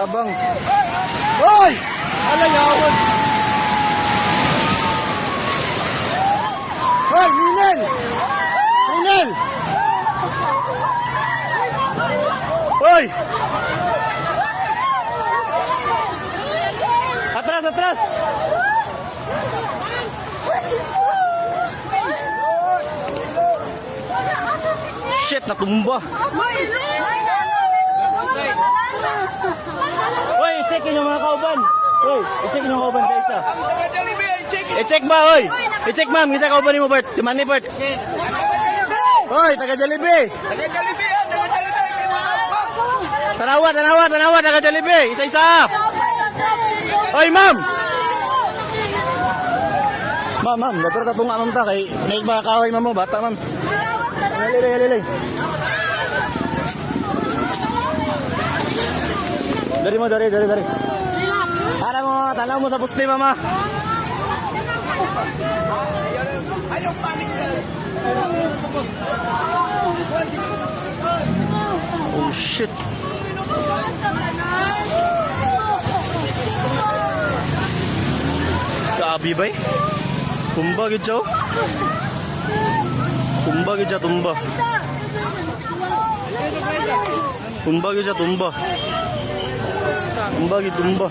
Abang. Hoy! Alayawan. Hoy, Ninel! Ninel! Hoy! Atras, atras! Shit, natumba. Hoy, i-check yung mga kauban. Hoy, i-check yung kauban sa isa. I-check ba, hoy? I-check ma'am, kita kauban mo, Bert. Timan ni Bert. Hoy, taga Jollibee. Tanawa, taga Jollibee. Isa-isa. Hoy, ma'am. Ma'am, dator ka tunga ma'am ta kay naik mga kahoy ma'am mo, bata ma'am. Lili. Dari. Tanaw mo sa puste, mama. Ayaw panik. Oh shit. Kaabi bay? Tumba gid siya. Tumba gid siya, tumba. Tumba gid siya, tumba. Tumba gid, tumba.